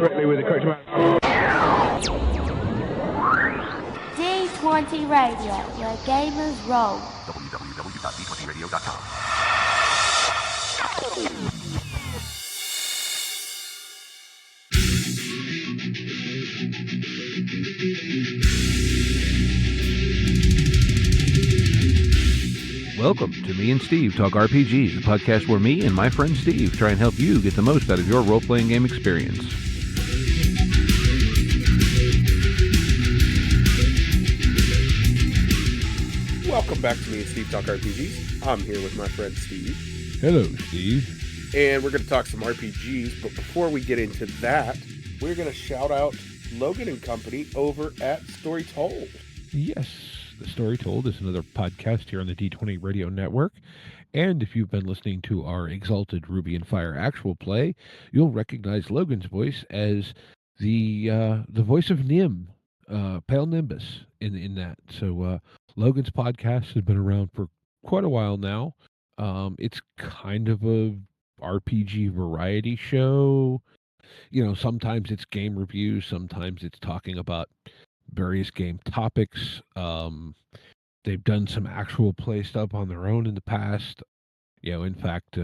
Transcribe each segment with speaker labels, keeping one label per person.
Speaker 1: correctly with the correct amount.
Speaker 2: D20 Radio, where gamers roll.
Speaker 3: www.d20radio.com.
Speaker 4: Welcome to Me and Steve Talk RPG, the podcast where me and my friend Steve try and help you get the most out of your role-playing game experience.
Speaker 5: Welcome back to Me and Steve Talk RPGs. I'm here with my friend Steve.
Speaker 4: Hello, Steve.
Speaker 5: And we're going to talk some RPGs, but before we get into that, we're going to shout out Logan and Company over at Story Told.
Speaker 4: Yes, The Story Told is another podcast here on the D20 Radio Network. And if you've been listening to our Exalted Ruby and Fire actual play, you'll recognize Logan's voice as the voice of Nim, Pale Nimbus in that. So Logan's podcast has been around for quite a while now. It's kind of a RPG variety show. You know, sometimes it's game reviews, sometimes it's talking about various game topics. They've done some actual play stuff on their own in the past. You know, in fact,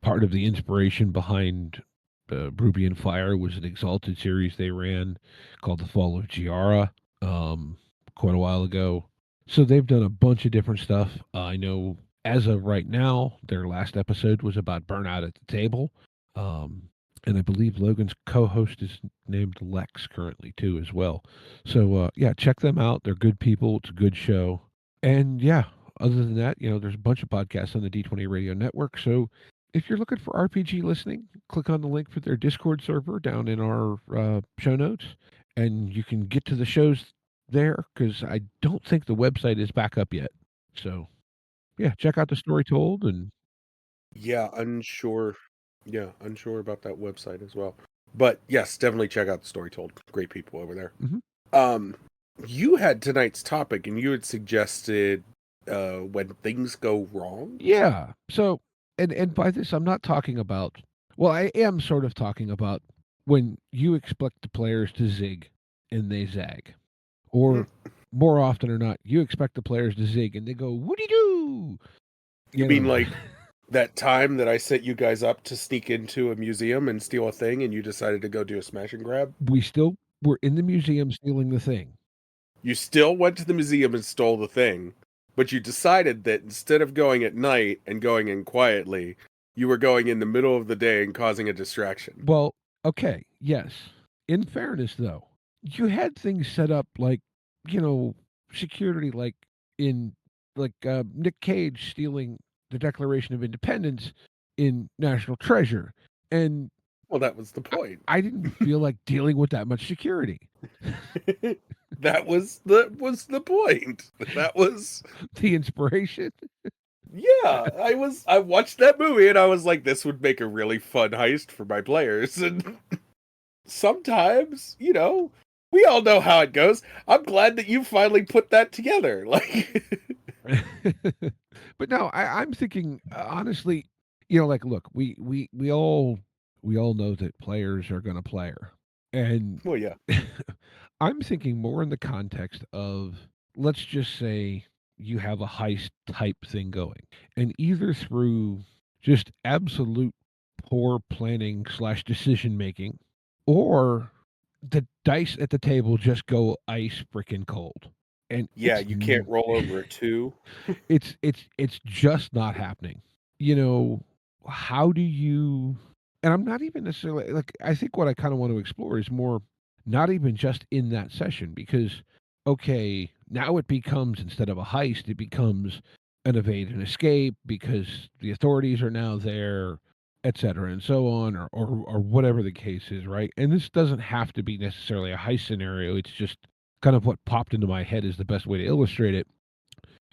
Speaker 4: part of the inspiration behind Ruby and Fire was an Exalted series they ran called The Fall of Giara quite a while ago. So they've done a bunch of different stuff. I know as of right now, their last episode was about burnout at the table. And I believe Logan's co-host is named Lex currently, too, as well. So, yeah, check them out. They're good people. It's a good show. And, yeah, other than that, you know, there's a bunch of podcasts on the D20 Radio Network. So if you're looking for RPG listening, click on the link for their Discord server down in our show notes. And you can get to the shows there, because I don't think the website is back up yet. So, yeah, check out The Story Told. And
Speaker 5: Yeah, unsure about that website as well. But yes, definitely check out the Story Told. Great people over there.
Speaker 4: Mhm.
Speaker 5: You had tonight's topic, and you had suggested when things go wrong.
Speaker 4: Yeah. So, and by this, I'm not talking about, well, I am sort of talking about when you expect the players to zig and they zag. Or more often or not, you expect the players to zig and they go, woody-doo!
Speaker 5: You mean like that time that I set you guys up to sneak into a museum and steal a thing, and you decided to go do a smash and grab?
Speaker 4: We still were in the museum stealing the thing.
Speaker 5: You still went to the museum and stole the thing, but you decided that instead of going at night and going in quietly, you were going in the middle of the day and causing a distraction.
Speaker 4: Well, okay, yes. In fairness, though, you had things set up like, you know, security, like in, like Nick Cage stealing the Declaration of Independence in National Treasure. And
Speaker 5: Well, that was the point.
Speaker 4: I didn't feel like dealing with that much security.
Speaker 5: That was the point. That was
Speaker 4: The inspiration.
Speaker 5: Yeah, I watched that movie and I was like, this would make a really fun heist for my players. And sometimes, you know, we all know how it goes. I'm glad that you finally put that together. Like
Speaker 4: But no, I'm thinking honestly, you know, like, look, we all know that players are going to player, and
Speaker 5: well, yeah.
Speaker 4: I'm thinking more in the context of, let's just say you have a heist type thing going, and either through just absolute poor planning / decision making, or the dice at the table just go ice freaking cold. And
Speaker 5: Yeah, you can't roll over it too.
Speaker 4: It's just not happening. You know, how do you, and I'm not even necessarily, like, I think what I kind of want to explore is more not even just in that session, because okay, now it becomes, instead of a heist, it becomes an evade and escape because the authorities are now there, et cetera, and so on, or whatever the case is, right? And this doesn't have to be necessarily a heist scenario. It's just kind of what popped into my head is the best way to illustrate it.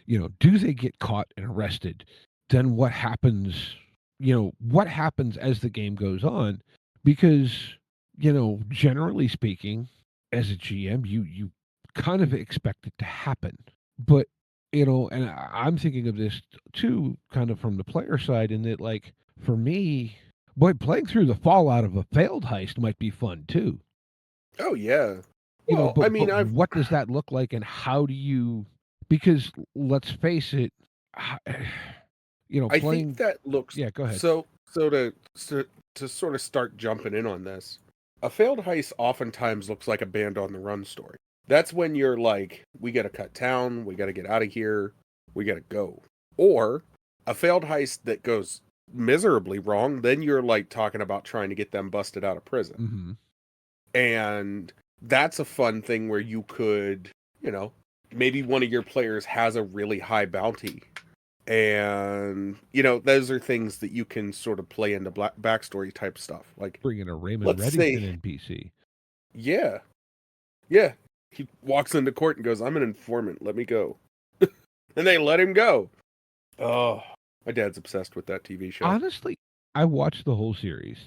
Speaker 4: You know, do they get caught and arrested? Then what happens? You know, what happens as the game goes on? Because, you know, generally speaking, as a GM, you kind of expect it to happen. But, you know, and I'm thinking of this too, kind of from the player side, in that, like, for me, Boy, playing through the fallout of a failed heist might be fun too.
Speaker 5: Oh yeah.
Speaker 4: You know,
Speaker 5: Well,
Speaker 4: but
Speaker 5: I mean, I've
Speaker 4: what does that look like, and how do you? Because let's face it,
Speaker 5: I think
Speaker 4: playing.
Speaker 5: that looks
Speaker 4: Yeah, go ahead.
Speaker 5: so to sort of start jumping in on this. A failed heist oftentimes looks like a band on the run story. That's when you're like, we got to cut town, we got to get out of here, we got to go. Or a failed heist that goes miserably wrong, then you're like talking about trying to get them busted out of prison.
Speaker 4: Mm-hmm.
Speaker 5: And that's a fun thing where you could, maybe one of your players has a really high bounty. And, those are things that you can sort of play into backstory type stuff. Like,
Speaker 4: Bring in a Raymond
Speaker 5: let's
Speaker 4: Reddington
Speaker 5: say,
Speaker 4: NPC.
Speaker 5: yeah, yeah. He walks into court and goes, I'm an informant, let me go. And they let him go. Oh, my dad's obsessed with that TV show.
Speaker 4: Honestly, I watched the whole series.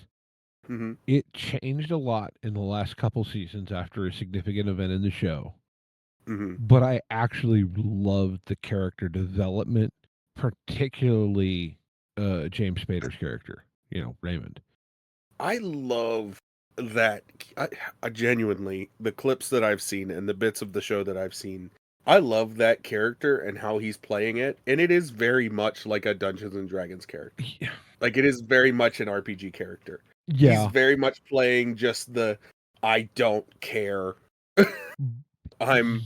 Speaker 5: Mm-hmm.
Speaker 4: It changed a lot in the last couple seasons after a significant event in the show.
Speaker 5: Mm-hmm.
Speaker 4: But I actually loved the character development, particularly James Spader's character, Raymond.
Speaker 5: I love that. I genuinely, the clips that I've seen and the bits of the show that I've seen, I love that character and how he's playing it. And it is very much like a Dungeons and Dragons character.
Speaker 4: Yeah.
Speaker 5: Like, it is very much an RPG character.
Speaker 4: Yeah.
Speaker 5: He's very much playing just the, I don't care. I'm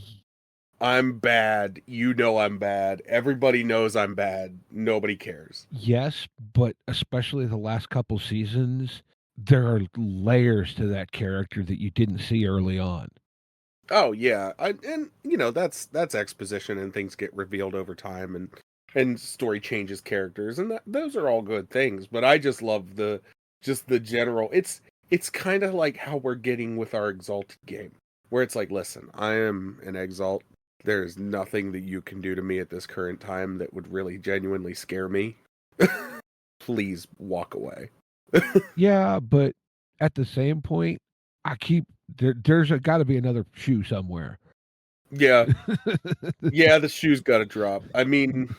Speaker 5: bad. I'm bad. Everybody knows I'm bad. Nobody cares.
Speaker 4: Yes, but especially the last couple seasons, there are layers to that character that you didn't see early on.
Speaker 5: Oh yeah, and that's exposition and things get revealed over time and story changes characters and those are all good things. But I just love the general. It's kind of like how we're getting with our Exalted game, where it's like, listen, I am an Exalt. There is nothing that you can do to me at this current time that would really genuinely scare me. Please walk away.
Speaker 4: Yeah, but at the same point, there's got to be another shoe somewhere.
Speaker 5: Yeah. Yeah, the shoe's got to drop. I mean,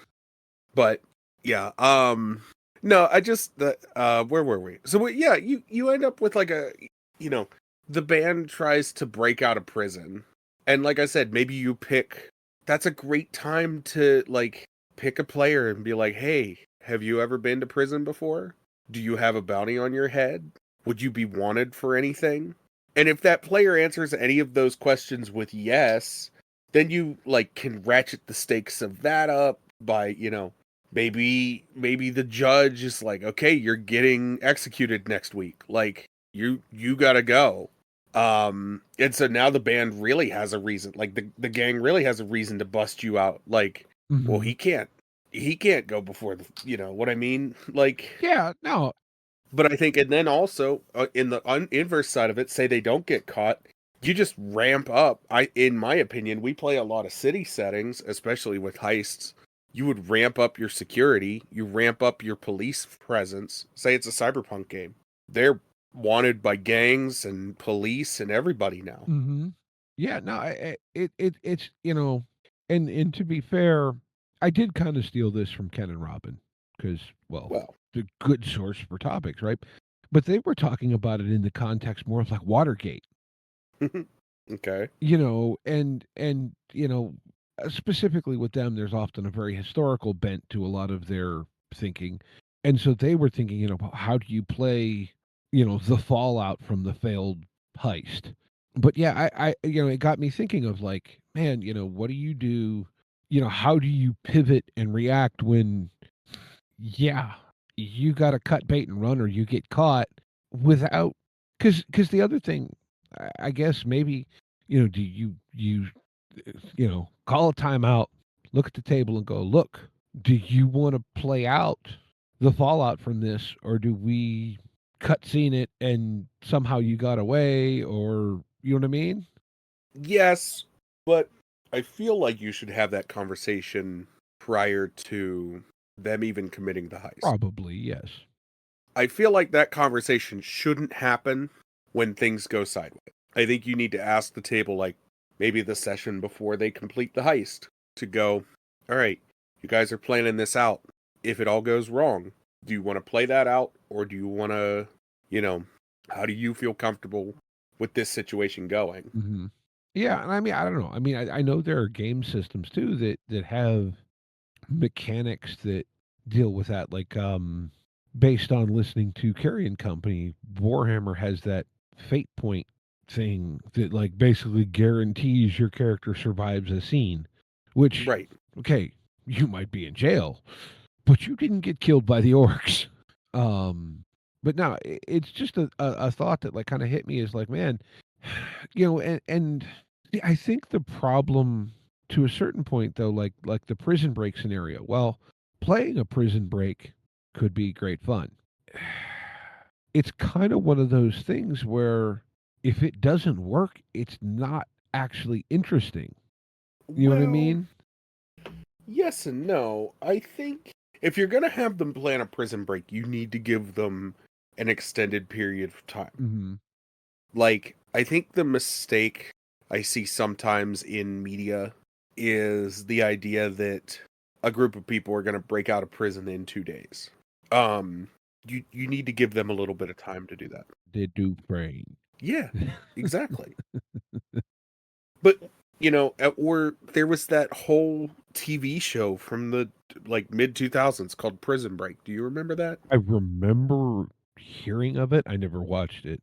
Speaker 5: but yeah, no, I just where were we? So yeah, you end up with like the band tries to break out of prison. And like I said, maybe that's a great time to like pick a player and be like, "Hey, have you ever been to prison before? Do you have a bounty on your head? Would you be wanted for anything?" And if that player answers any of those questions with yes, then you like can ratchet the stakes of that up by, maybe the judge is like, "Okay, you're getting executed next week. Like you got to go." And so now the band really has a reason, like the gang really has a reason to bust you out. Like, well, he can't go before you know what I mean? Like,
Speaker 4: yeah, no.
Speaker 5: But I think, and then also in the inverse side of it, say they don't get caught, you just ramp up. In my opinion, we play a lot of city settings, especially with heists. You would ramp up your security, you ramp up your police presence. Say it's a cyberpunk game. They're wanted by gangs and police and everybody now.
Speaker 4: Mm-hmm. Yeah, no, it's and to be fair, I did kind of steal this from Ken and Robin because, well, the good source for topics, right? But they were talking about it in the context more of like Watergate.
Speaker 5: Okay.
Speaker 4: And specifically with them, there's often a very historical bent to a lot of their thinking, and so they were thinking, how do you play, the fallout from the failed heist? But yeah, I it got me thinking of like, man, what do you do? How do you pivot and react when, yeah, you got to cut bait and run or you get caught without, because the other thing, I guess maybe, do you call a timeout, look at the table and go, look, do you want to play out the fallout from this, or do we cutscene it and somehow you got away, or you know what I mean?
Speaker 5: Yes, but I feel like you should have that conversation prior to them even committing the heist.
Speaker 4: Probably, yes.
Speaker 5: I feel like that conversation shouldn't happen when things go sideways. I think you need to ask the table, like, maybe the session before they complete the heist, to go, all right, you guys are planning this out. If it all goes wrong, Do you want to play that out, or do you want to, how do you feel comfortable with this situation going?
Speaker 4: Hmm. Yeah, and I mean, I don't know. I mean, I know there are game systems too that have mechanics that deal with that, like based on listening to Carrion Company, Warhammer has that fate point thing that like basically guarantees your character survives a scene, which
Speaker 5: Right.
Speaker 4: okay, you might be in jail, but you didn't get killed by the orcs. Um, but no, it's just a thought that like kind of hit me is like, man, and I think the problem to a certain point though, like the prison break scenario. Well, playing a prison break could be great fun. It's kind of one of those things where if it doesn't work, it's not actually interesting. You know what I
Speaker 5: Well,
Speaker 4: mean?
Speaker 5: yes and no. I think if you're going to have them plan a prison break, you need to give them an extended period of time.
Speaker 4: Mm-hmm.
Speaker 5: Like, I think the mistake I see sometimes in media is the idea that a group of people are going to break out of prison in 2 days. Um, you need to give them a little bit of time to do that.
Speaker 4: They do brain.
Speaker 5: Yeah, exactly. But or there was that whole TV show from the like mid 2000s called Prison Break. Do you remember that?
Speaker 4: I remember hearing of it. I never watched it.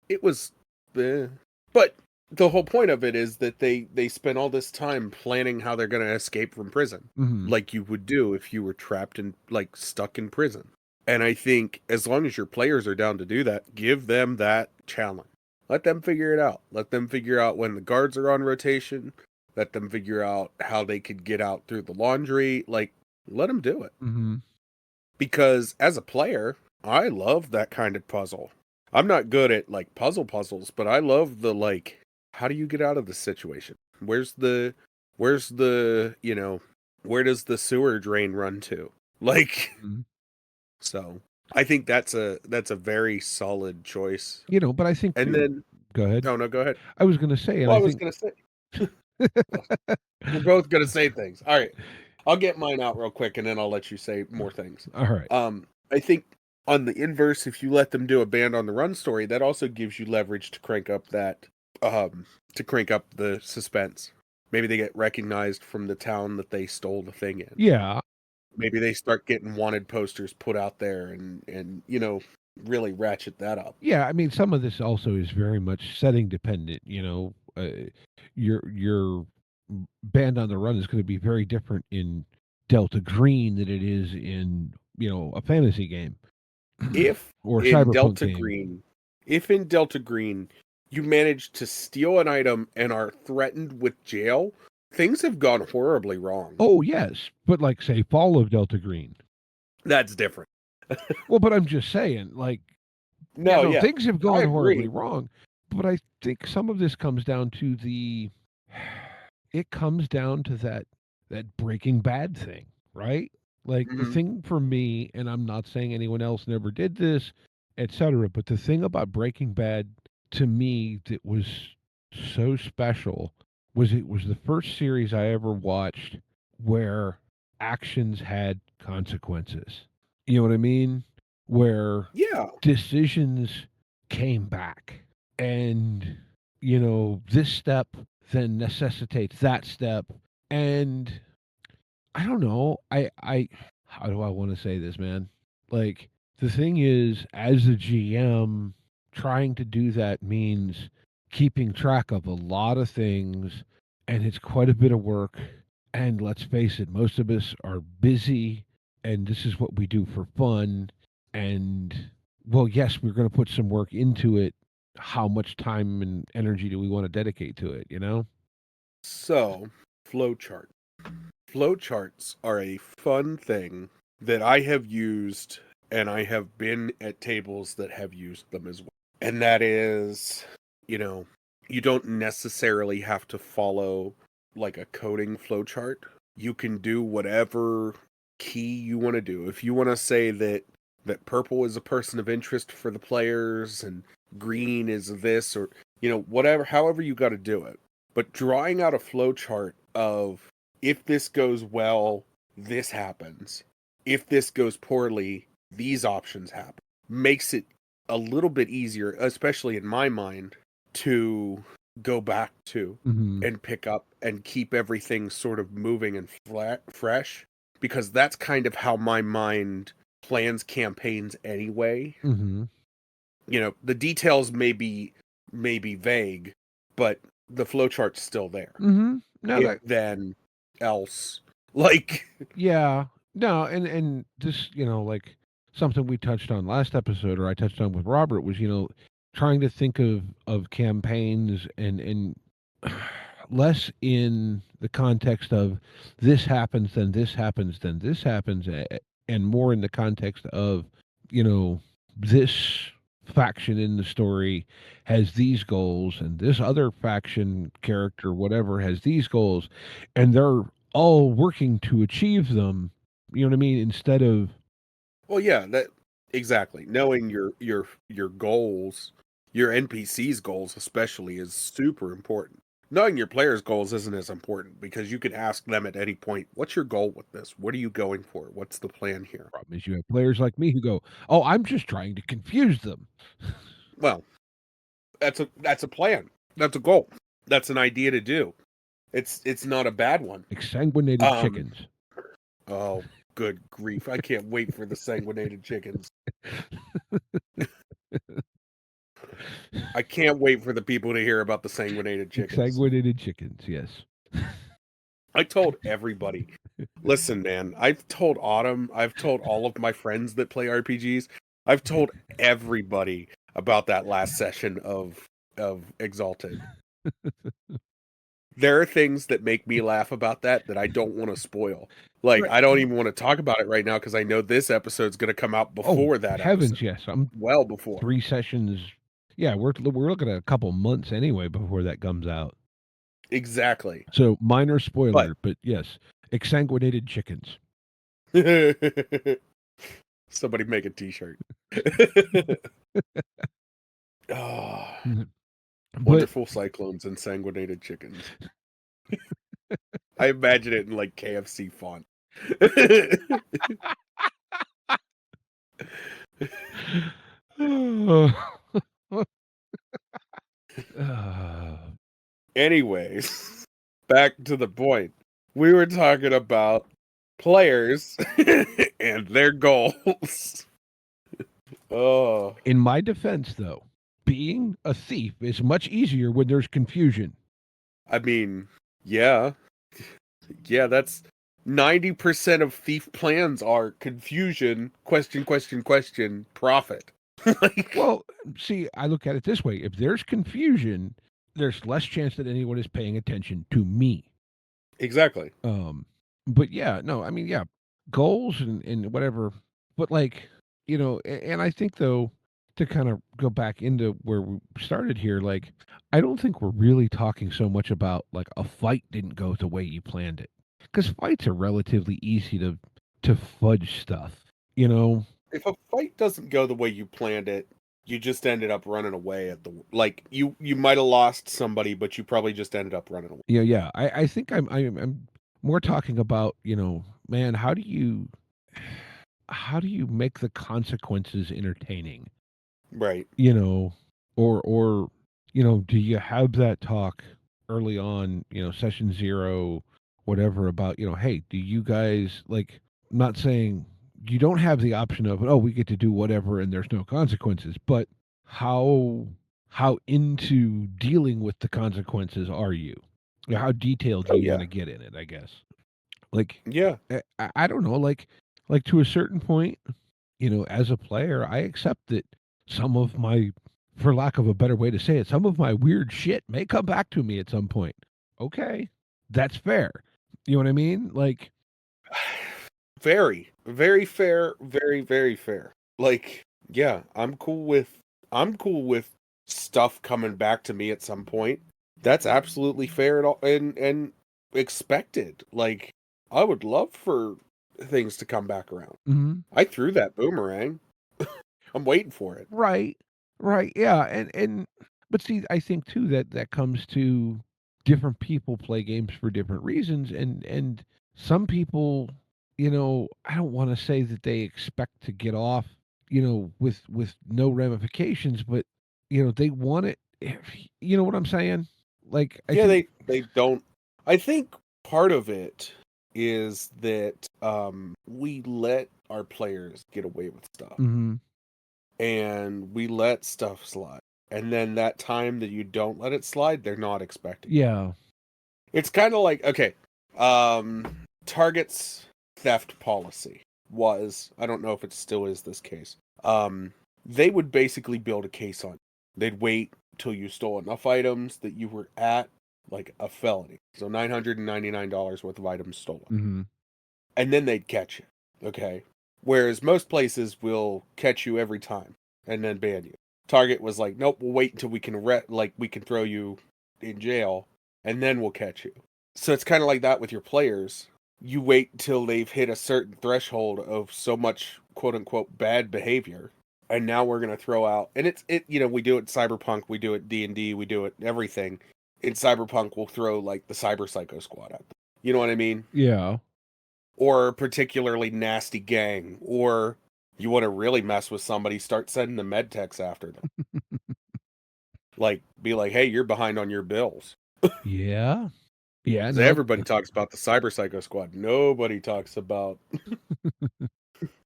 Speaker 5: It was, but the whole point of it is that they spent all this time planning how they're going to escape from prison,
Speaker 4: Mm-hmm.
Speaker 5: like you would do if you were trapped and like stuck in prison. And I think as long as your players are down to do that, give them that challenge. Let them figure it out. Let them figure out when the guards are on rotation. Let them figure out how they could get out through the laundry. Like, let them do it.
Speaker 4: Mm-hmm.
Speaker 5: Because as a player, I love that kind of puzzle. I'm not good at like puzzles, but I love the like, how do you get out of the situation? Where's the, where does the sewer drain run to? Like,
Speaker 4: Mm-hmm.
Speaker 5: so I think that's a very solid choice.
Speaker 4: But I think
Speaker 5: And
Speaker 4: too.
Speaker 5: then,
Speaker 4: Go ahead.
Speaker 5: oh no, go ahead.
Speaker 4: I was going to say, and
Speaker 5: Well, I
Speaker 4: I
Speaker 5: was
Speaker 4: think.
Speaker 5: gonna say we're both gonna say things. All right, I'll get mine out real quick, and then I'll let you say more things.
Speaker 4: All right.
Speaker 5: I think on the inverse, if you let them do a band on the run story, that also gives you leverage to crank up the suspense. Maybe they get recognized from the town that they stole the thing in.
Speaker 4: Yeah.
Speaker 5: Maybe they start getting wanted posters put out there, and really ratchet that up.
Speaker 4: Yeah. I mean, some of this also is very much setting dependent. Your band on the run is going to be very different in Delta Green than it is in a fantasy game
Speaker 5: If
Speaker 4: or a
Speaker 5: in
Speaker 4: cyberpunk
Speaker 5: Delta
Speaker 4: game.
Speaker 5: Green, if in Delta Green you manage to steal an item and are threatened with jail, things have gone horribly wrong.
Speaker 4: Oh yes, but like say Fall of Delta Green.
Speaker 5: That's different.
Speaker 4: Well, but I'm just saying, like,
Speaker 5: No, yeah,
Speaker 4: things have
Speaker 5: I
Speaker 4: gone horribly
Speaker 5: agree.
Speaker 4: wrong. But I think some of this comes down to it comes down to that Breaking Bad thing, right? Like the
Speaker 5: Mhm.
Speaker 4: thing for me, and I'm not saying anyone else never did this, etc. But the thing about Breaking Bad to me that was so special was it was the first series I ever watched where actions had consequences. You know what I mean? Where
Speaker 5: Yeah,
Speaker 4: decisions came back and this step then necessitates that step. And I don't know, I how do I want to say this, man? Like the thing is, as a GM, trying to do that means keeping track of a lot of things, and it's quite a bit of work. And let's face it, most of us are busy, and this is what we do for fun. And well, yes, we're going to put some work into it. How much time and energy do we want to dedicate to it, you know?
Speaker 5: so flowchart. Flowcharts are a fun thing that I have used, and I have been at tables that have used them as well. And that is, you know, you don't necessarily have to follow like a coding flowchart. You can do whatever key you want to do. If you want to say that purple is a person of interest for the players and green is this, or whatever, however you got to do it. But drawing out a flowchart of, if this goes well, this happens. If this goes poorly, these options happen. Makes it a little bit easier, especially in my mind, to go back to and pick up and keep everything sort of moving and fresh, because that's kind of how my mind plans campaigns anyway. You know, the details may be vague, but the flowchart's still there.
Speaker 4: No,
Speaker 5: If then else, like,
Speaker 4: yeah, no, and this, you know, like something we touched on last episode, or I touched on with Robert, was, you know, trying to think of campaigns and less in the context of this happens, then this happens, then this happens, and more in the context of, you know, this faction in the story has these goals, and this other faction character, whatever, has these goals, and they're all working to achieve them. You know what I mean? Instead of,
Speaker 5: well, yeah, that exactly. Knowing your goals, your NPC's goals especially, is super important. Knowing your players' goals isn't as important, because you can ask them at any point, "What's your goal with this? What are you going for? What's the plan here?"
Speaker 4: problem is you have players like me who go, "Oh, I'm just trying to confuse them."
Speaker 5: Well, that's a plan. That's a goal. That's an idea to do. It's not a bad one.
Speaker 4: Exsanguinated chickens.
Speaker 5: Oh, good grief. I can't wait for the sanguinated chickens. I can't wait for the people to hear about the sanguinated chickens.
Speaker 4: Exsanguinated chickens, yes.
Speaker 5: I told everybody. Listen, man, I've told Autumn, I've told all of my friends that play RPGs, I've told everybody about that last session of Exalted. There are things that make me laugh about that I don't want to spoil. Like,
Speaker 4: Right.
Speaker 5: I don't even want to talk about it right now, because I know this episode's going to come out before that
Speaker 4: heavens,
Speaker 5: episode.
Speaker 4: yes. I'm
Speaker 5: well before
Speaker 4: 3 sessions. Yeah, we're looking at a couple months anyway before that comes out.
Speaker 5: Exactly.
Speaker 4: So minor spoiler, but yes, exsanguinated chickens.
Speaker 5: Somebody make a t-shirt. Oh, wonderful cyclones and sanguinated chickens. I imagine it in like KFC font. Anyways, back to the point. We were talking about players and their goals. Oh.
Speaker 4: In my defense, though, being a thief is much easier when there's confusion.
Speaker 5: I mean, yeah. Yeah, that's 90% of thief plans are confusion, question, profit. Like,
Speaker 4: well, see, I look at it this way. If there's confusion, there's less chance that anyone is paying attention to me.
Speaker 5: Exactly.
Speaker 4: But yeah, no, I mean, yeah, goals and whatever. But like, you know, and I think though, to kind of go back into where we started here, like, I don't think we're really talking so much about like a fight didn't go the way you planned it, because fights are relatively easy to fudge stuff, you know.
Speaker 5: If a fight doesn't go the way you planned it, you just ended up running away at the, like, you might have lost somebody, but you probably just ended up running away.
Speaker 4: Yeah. I think I'm more talking about, you know, man, how do you make the consequences entertaining?
Speaker 5: Right.
Speaker 4: You know, or you know, do you have that talk early on, you know, session 0, whatever, about, you know, hey, do you guys, like, not saying you don't have the option of, oh, we get to do whatever and there's no consequences, but how into dealing with the consequences are you? You know, how detailed do you want to get in it, I guess? Like,
Speaker 5: yeah,
Speaker 4: I don't know, like to a certain point, you know, as a player, I accept that some of my, for lack of a better way to say it, some of my weird shit may come back to me at some point. Okay, that's fair. You know what I mean? Like,
Speaker 5: very, very fair, very, very fair. Like, yeah, I'm cool with stuff coming back to me at some point. That's absolutely fair and expected. Like, I would love for things to come back around. I threw that boomerang. I'm waiting for it.
Speaker 4: Right. Yeah. But see, I think too that comes to different people play games for different reasons, and some people I don't want to say that they expect to get off, with no ramifications, but they want it. You know what I'm saying? Like, I
Speaker 5: Yeah,
Speaker 4: think.
Speaker 5: they don't. I think part of it is that we let our players get away with stuff,
Speaker 4: Hmm.
Speaker 5: and we let stuff slide. And then that time that you don't let it slide, they're not expecting.
Speaker 4: Yeah.
Speaker 5: It's kind of like, okay, Target's theft policy was, I don't know if it still is this case. They would basically build a case on you. They'd wait till you stole enough items that you were at like a felony. So $999 worth of items stolen.
Speaker 4: Hmm.
Speaker 5: And then they'd catch you. Okay. Whereas most places will catch you every time and then ban you. Target was like, nope, we'll wait until we can we can throw you in jail and then we'll catch you. So it's kind of like that with your players. You wait till they've hit a certain threshold of so much quote unquote bad behavior, and now we're gonna throw out. And we do it Cyberpunk, we do it D&D, we do it everything. In Cyberpunk, we'll throw like the Cyber Psycho Squad at them. You know what I mean?
Speaker 4: Yeah.
Speaker 5: Or a particularly nasty gang, or you want to really mess with somebody, start sending the med techs after them. Like, be like, hey, you're behind on your bills.
Speaker 4: Yeah. Yeah.
Speaker 5: Because
Speaker 4: No.
Speaker 5: everybody talks about the Cyber Psycho Squad. Nobody talks about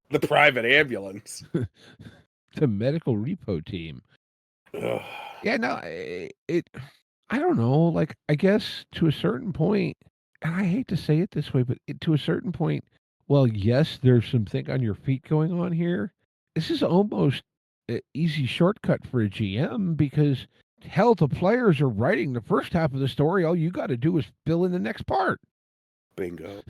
Speaker 5: the private ambulance.
Speaker 4: The medical repo team.
Speaker 5: Ugh.
Speaker 4: Yeah. No. I don't know. Like, I guess to a certain point, and I hate to say it this way, but to a certain point, well, yes, there's some think on your feet going on here. This is almost an easy shortcut for a GM because hell, the players are writing the first half of the story. All you got to do is fill in the next part.
Speaker 5: Bingo.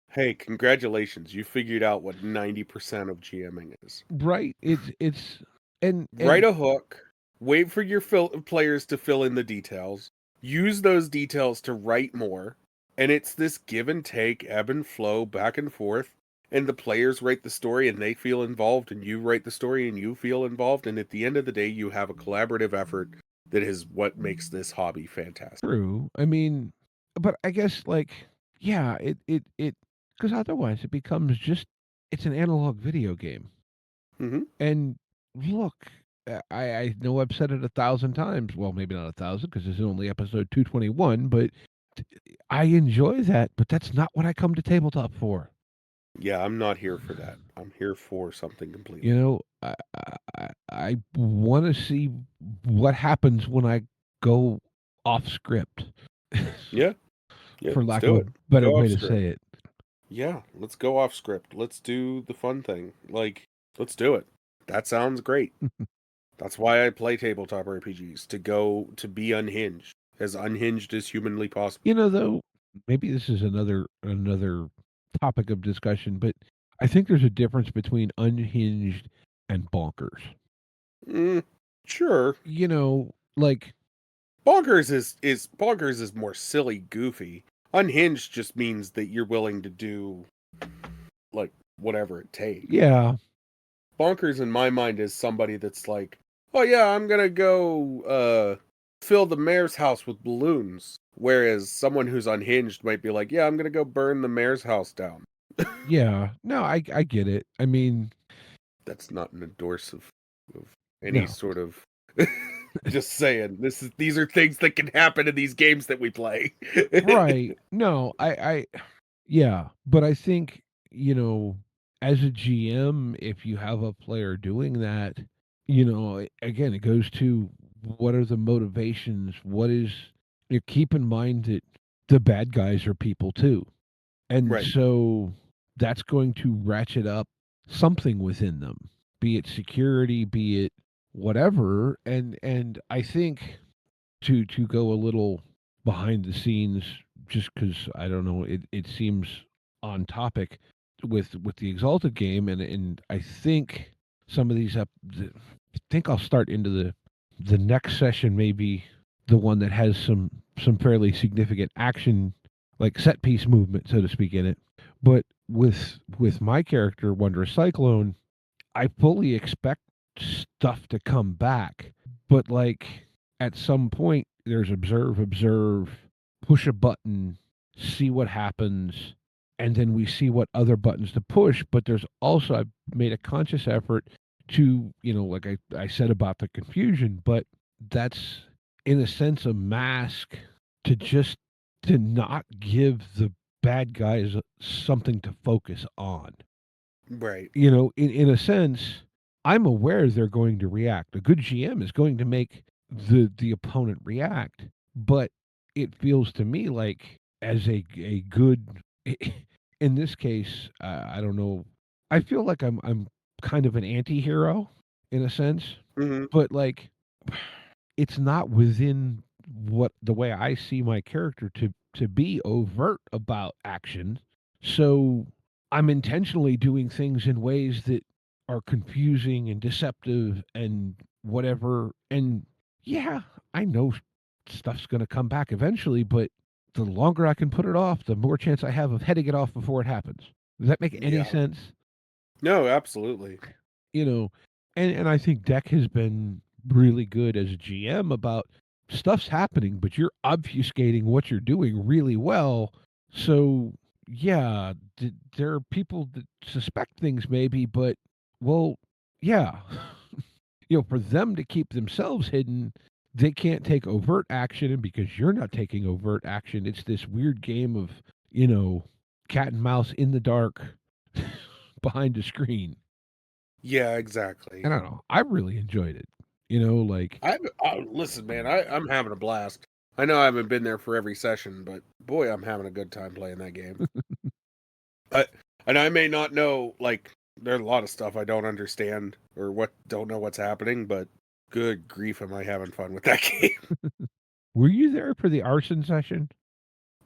Speaker 5: Hey, congratulations. You figured out what 90% of GMing is.
Speaker 4: Right. It's and
Speaker 5: Write a hook, wait for your players to fill in the details, use those details to write more, and it's this give and take, ebb and flow, back and forth, and the players write the story and they feel involved, and you write the story and you feel involved, and at the end of the day, you have a collaborative effort that is what makes this hobby fantastic.
Speaker 4: true. I mean, but I guess like yeah, it because otherwise it becomes just it's an analog video game.
Speaker 5: Mm-hmm.
Speaker 4: And look, I know I've said it 1,000 times. Well, maybe not 1,000 because this is only episode 221, but I enjoy that. But that's not what I come to tabletop for.
Speaker 5: Yeah, I'm not here for that. I'm here for something completely.
Speaker 4: You know, I want to see what happens when I go off script,
Speaker 5: Yeah, yeah,
Speaker 4: for
Speaker 5: let's
Speaker 4: lack of
Speaker 5: do
Speaker 4: a
Speaker 5: it.
Speaker 4: better
Speaker 5: Go
Speaker 4: way
Speaker 5: off
Speaker 4: to
Speaker 5: script.
Speaker 4: say it.
Speaker 5: Yeah, let's go off script. Let's do the fun thing. Like, let's do it. That sounds great. That's why I play tabletop RPGs, to be unhinged, as unhinged as humanly possible.
Speaker 4: Though, maybe this is another topic of discussion, but I think there's a difference between unhinged and bonkers.
Speaker 5: Mm, sure.
Speaker 4: Like
Speaker 5: Bonkers is more silly, goofy. Unhinged just means that you're willing to do like whatever it takes.
Speaker 4: yeah,
Speaker 5: Bonkers in my mind is somebody that's like, oh yeah, I'm gonna go fill the mayor's house with balloons. Whereas someone who's unhinged might be like, yeah, I'm gonna go burn the mayor's house down.
Speaker 4: yeah. No, I get it. I mean,
Speaker 5: That's not an endorse of any
Speaker 4: no.
Speaker 5: sort of just saying these are things that can happen in these games that we play.
Speaker 4: Right. No, yeah, but I think, as a GM, if you have a player doing that, again, it goes to what are the motivations? Keep in mind that the bad guys are people too. And
Speaker 5: Right.
Speaker 4: so that's going to ratchet up something within them, be it security, be it whatever. And I think to go a little behind the scenes, just because I don't know, it seems on topic with the Exalted game, and I think some of these I think I'll start into the next session, maybe the one that has some fairly significant action, like set piece movement, so to speak, in it. But with my character, Wondrous Cyclone, I fully expect stuff to come back, but like at some point there's observe, push a button, see what happens, and then we see what other buttons to push. But there's also, I've made a conscious effort to, like I said about the confusion, but that's in a sense a mask to not give the bad guys something to focus on.
Speaker 5: Right.
Speaker 4: In a sense, I'm aware they're going to react. A good GM is going to make the opponent react, but it feels to me like as a good in this case, I don't know. I feel like I'm kind of an anti-hero in a sense,
Speaker 5: Hmm.
Speaker 4: but like it's not within what the way I see my character to be overt about action. So I'm intentionally doing things in ways that are confusing and deceptive and whatever. And yeah, I know stuff's going to come back eventually, but the longer I can put it off, the more chance I have of heading it off before it happens. Does that make any
Speaker 5: Yeah.
Speaker 4: sense?
Speaker 5: No, absolutely.
Speaker 4: You know, and I think Deck has been really good as a GM about stuff's happening, but you're obfuscating what you're doing really well. So yeah, there are people that suspect things maybe, but well, yeah, for them to keep themselves hidden, they can't take overt action, and because you're not taking overt action, it's this weird game of cat and mouse in the dark behind a screen.
Speaker 5: Yeah, exactly.
Speaker 4: I don't know. I really enjoyed it. Like
Speaker 5: Listen, man, I'm having a blast. I know I haven't been there for every session, but boy, I'm having a good time playing that game. And I may not know, like, there's a lot of stuff I don't understand or don't know what's happening, but good grief, am I having fun with that game?
Speaker 4: were you there for the arson session?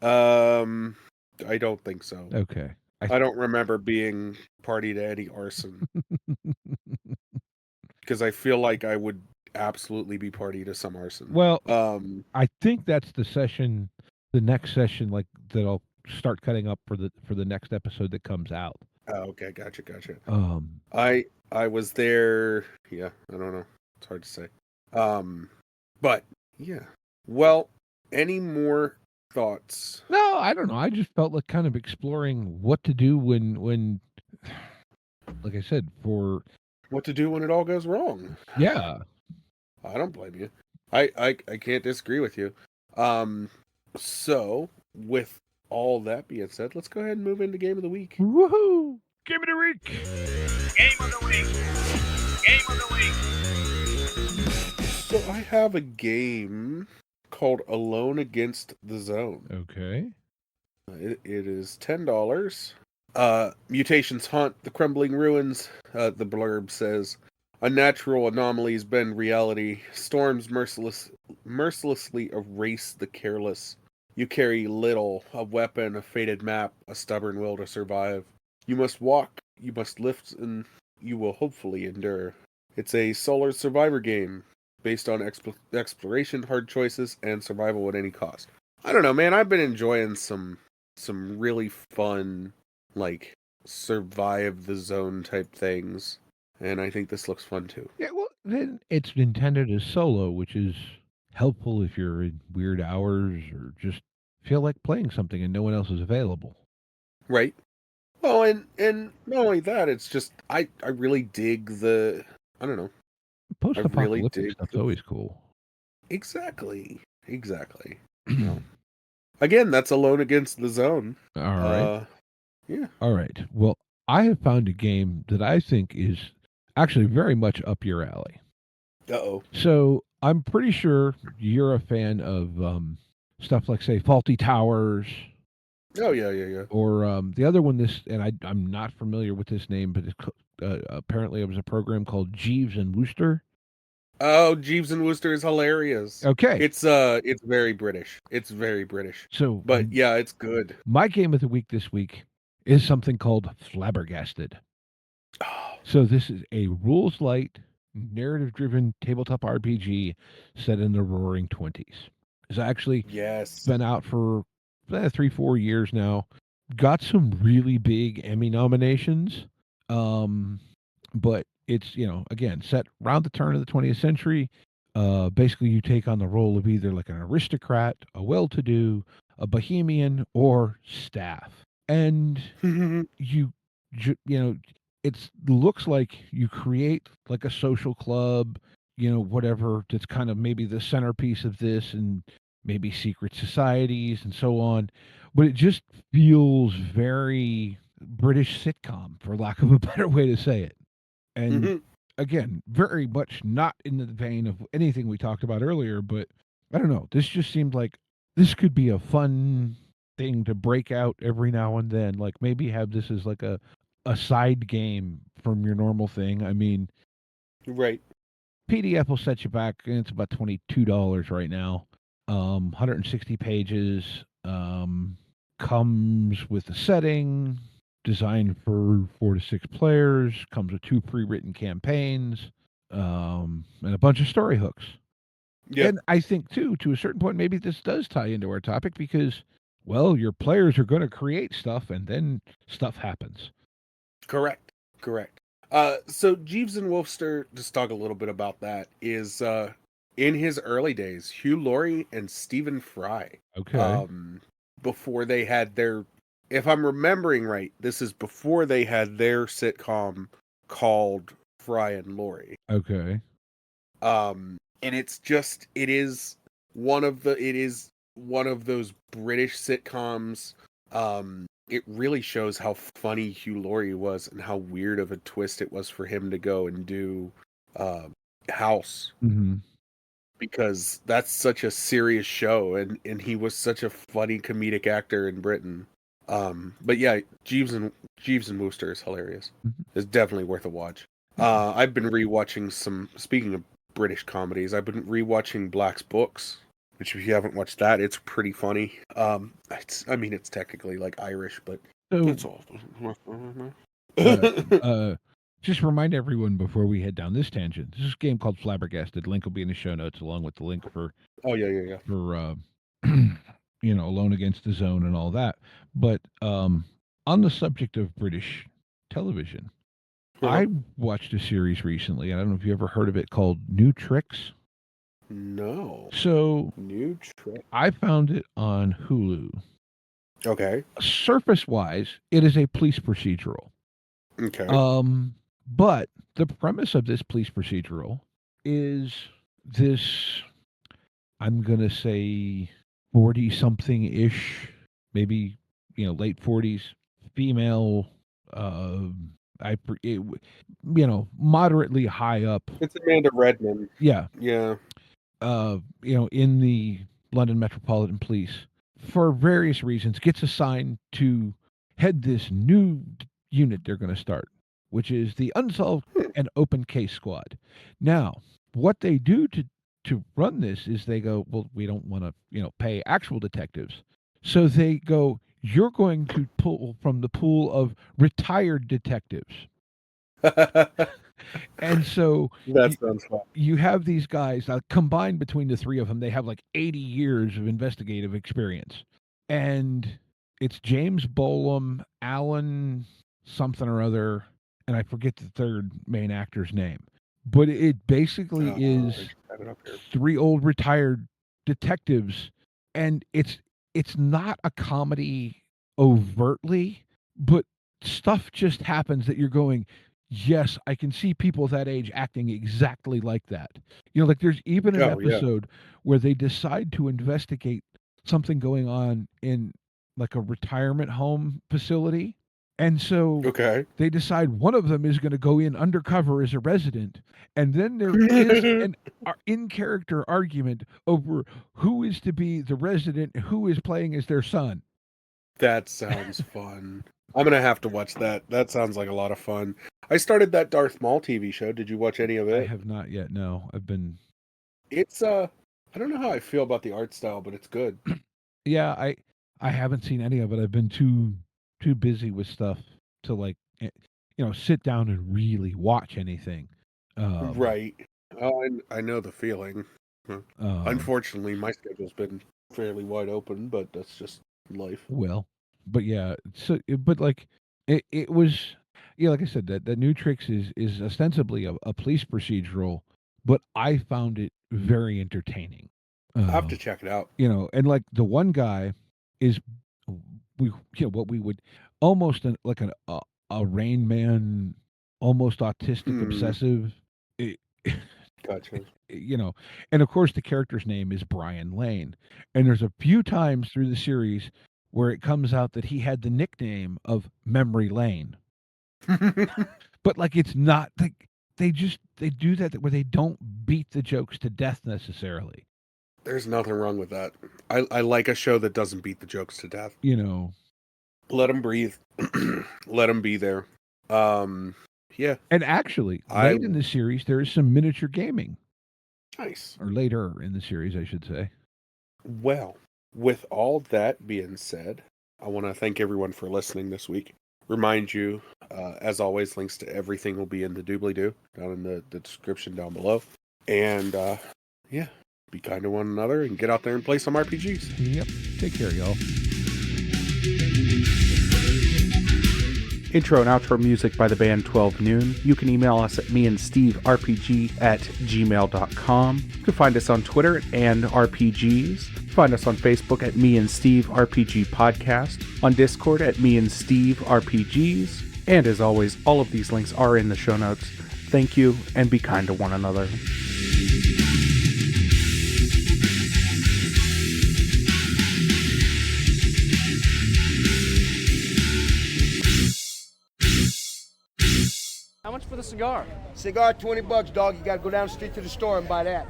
Speaker 5: I don't think so.
Speaker 4: Okay.
Speaker 5: I don't remember being party to any arson because I feel like I would absolutely be party to some arson.
Speaker 4: Well, I think that's the next session, like that I'll start cutting up for the next episode that comes out.
Speaker 5: Oh, okay, gotcha. I was there. Yeah, I don't know. It's hard to say. But yeah. Well, any more thoughts?
Speaker 4: No, I don't know. I just felt like kind of exploring what to do when like I said, for
Speaker 5: What to do when it all goes wrong?
Speaker 4: yeah.
Speaker 5: I don't blame you. I can't disagree with you. So with all that being said, let's go ahead and move into game of the week.
Speaker 4: Woohoo! Game of the week.
Speaker 1: Game of the week. Game of the week.
Speaker 5: So I have a game called Alone Against the Zone.
Speaker 4: Okay.
Speaker 5: It is $10. Mutations haunt the crumbling ruins. The blurb says, unnatural anomalies bend reality. Storms mercilessly erase the careless. You carry little, a weapon, a fated map, a stubborn will to survive. You must walk, you must lift, and you will hopefully endure. It's a solar survivor game based on exploration, hard choices, and survival at any cost. I don't know, man. I've been enjoying some really fun, like, survive the zone type things, and I think this looks fun too.
Speaker 4: Yeah, well, then it's intended as solo, which is helpful if you're in weird hours or just feel like playing something and no one else is available.
Speaker 5: Right. Well, and not only that, it's just I really dig the I don't know.
Speaker 4: Post-apocalyptic stuff's always cool.
Speaker 5: Exactly. Well, again, that's Alone Against the Zone.
Speaker 4: All right.
Speaker 5: Yeah.
Speaker 4: All right. Well, I have found a game that I think is actually very much up your alley.
Speaker 5: Uh-oh.
Speaker 4: So I'm pretty sure you're a fan of stuff like, say, Faulty Towers.
Speaker 5: Oh, yeah.
Speaker 4: Or the other one, I'm not familiar with this name, but apparently it was a program called Jeeves and Wooster.
Speaker 5: Oh, Jeeves and Wooster is hilarious.
Speaker 4: Okay.
Speaker 5: It's very British.
Speaker 4: So,
Speaker 5: but yeah, it's good.
Speaker 4: My game of the week this week is something called Flabbergasted.
Speaker 5: Oh.
Speaker 4: So this is a rules light, narrative-driven tabletop RPG set in the Roaring '20s. It's actually been out for 3-4 years now. Got some really big Emmy nominations. But it's, again, set around the turn of the 20th century. Basically, you take on the role of either like an aristocrat, a well-to-do, a bohemian, or staff. and you know, it looks like you create like a social club, whatever, that's kind of maybe the centerpiece of this, and maybe secret societies and so on, but it just feels very British sitcom, for lack of a better way to say it. And again, very much not in the vein of anything we talked about earlier, but I don't know, this just seemed like this could be a fun thing to break out every now and then, like maybe have this as like a side game from your normal thing. I mean,
Speaker 5: Right.
Speaker 4: PDF will set you back, and it's about $22 right now. 160 pages. Comes with a setting, designed for 4 to 6 players. Comes with 2 pre-written campaigns, and a bunch of story hooks.
Speaker 5: Yep.
Speaker 4: And I think too, to a certain point, maybe this does tie into our topic because, well, your players are going to create stuff, and then stuff happens.
Speaker 5: Correct. So Jeeves and Wolfster, just talk a little bit about that, is in his early days, Hugh Laurie and Stephen Fry.
Speaker 4: Okay.
Speaker 5: Before they had their, if I'm remembering right, this is before they had their sitcom called Fry and Laurie.
Speaker 4: Okay.
Speaker 5: And it is one of those British sitcoms. It really shows how funny Hugh Laurie was and how weird of a twist it was for him to go and do House.
Speaker 4: Mm-hmm.
Speaker 5: Because that's such a serious show, and he was such a funny comedic actor in Britain. But yeah, Jeeves and Wooster is hilarious.
Speaker 4: Mm-hmm.
Speaker 5: It's definitely worth a watch. I've been rewatching speaking of British comedies, I've been rewatching Black's Books, which if you haven't watched that, it's pretty funny. It's technically like Irish, but
Speaker 4: So,
Speaker 5: it's all.
Speaker 4: just remind everyone before we head down this tangent. This is a game called Flabbergasted. Link will be in the show notes, along with the link for
Speaker 5: Oh yeah.
Speaker 4: for Alone Against the Zone and all that. But on the subject of British television, I watched a series recently. I don't know if you ever heard of it, called New Tricks.
Speaker 5: No.
Speaker 4: So
Speaker 5: New Trick.
Speaker 4: I found it on Hulu.
Speaker 5: Okay.
Speaker 4: Surface wise, it is a police procedural.
Speaker 5: Okay.
Speaker 4: But the premise of this police procedural is this, I'm going to say 40 something ish, maybe, late 40s, female, moderately high up.
Speaker 5: It's Amanda Redman.
Speaker 4: Yeah.
Speaker 5: Yeah.
Speaker 4: In the London Metropolitan Police, for various reasons, gets assigned to head this new unit they're going to start, which is the Unsolved and Open Case Squad. Now, what they do to run this is they go, well, we don't want to, pay actual detectives. So they go, you're going to pull from the pool of retired detectives. And so
Speaker 5: that sounds fun.
Speaker 4: You have these guys combined between the three of them. They have like 80 years of investigative experience, and it's James Bolam, Alan something or other, and I forget the third main actor's name. But it basically is 3 old retired detectives, and it's not a comedy overtly, but stuff just happens that you're going, yes, I can see people that age acting exactly like that. Like there's even an episode where they decide to investigate something going on in like a retirement home facility. And so they decide one of them is going to go in undercover as a resident. And then there is an in-character argument over who is to be the resident and who is playing as their son.
Speaker 5: That sounds fun. I'm going to have to watch that. That sounds like a lot of fun. I started that Darth Maul TV show. Did you watch any of it?
Speaker 4: I have not yet, no.
Speaker 5: It's, I don't know how I feel about the art style, but it's good.
Speaker 4: Yeah, I haven't seen any of it. I've been too busy with stuff to sit down and really watch anything.
Speaker 5: Right. Oh, I know the feeling. Unfortunately, my schedule's been fairly wide open, but that's just life.
Speaker 4: Well, but yeah, it was, like I said, that New Tricks is ostensibly a police procedural, but I found it very entertaining.
Speaker 5: I have to check it out.
Speaker 4: And like the one guy is what we would almost like a Rain Man, almost autistic, obsessive. eh,
Speaker 5: Gotcha.
Speaker 4: And of course the character's name is Brian Lane. And there's a few times through the series where it comes out that he had the nickname of Memory Lane. But like it's not like they do that where they don't beat the jokes to death necessarily.
Speaker 5: There's nothing wrong with that. I like a show that doesn't beat the jokes to death. Let them breathe. Let them be there. Yeah.
Speaker 4: And actually, late in the series, there is some miniature gaming.
Speaker 5: Nice.
Speaker 4: Or later in the series, I should say.
Speaker 5: Well, with all that being said, I want to thank everyone for listening this week. Remind you, as always, links to everything will be in the doobly-doo down in the description down below. And, yeah, be kind to one another and get out there and play some RPGs.
Speaker 4: Yep. Take care, y'all.
Speaker 3: Intro and outro music by the band 12 Noon. You can email us at meandsteverpg@gmail.com. You can find us on Twitter at @RPGs. Find us on Facebook at Me and Steve RPG Podcast. On Discord at Me and Steve RPGs. And as always, all of these links are in the show notes. Thank you, and be kind to one another.
Speaker 6: How much for the cigar?
Speaker 7: Cigar, $20, dog. You gotta go down the street to the store and buy that.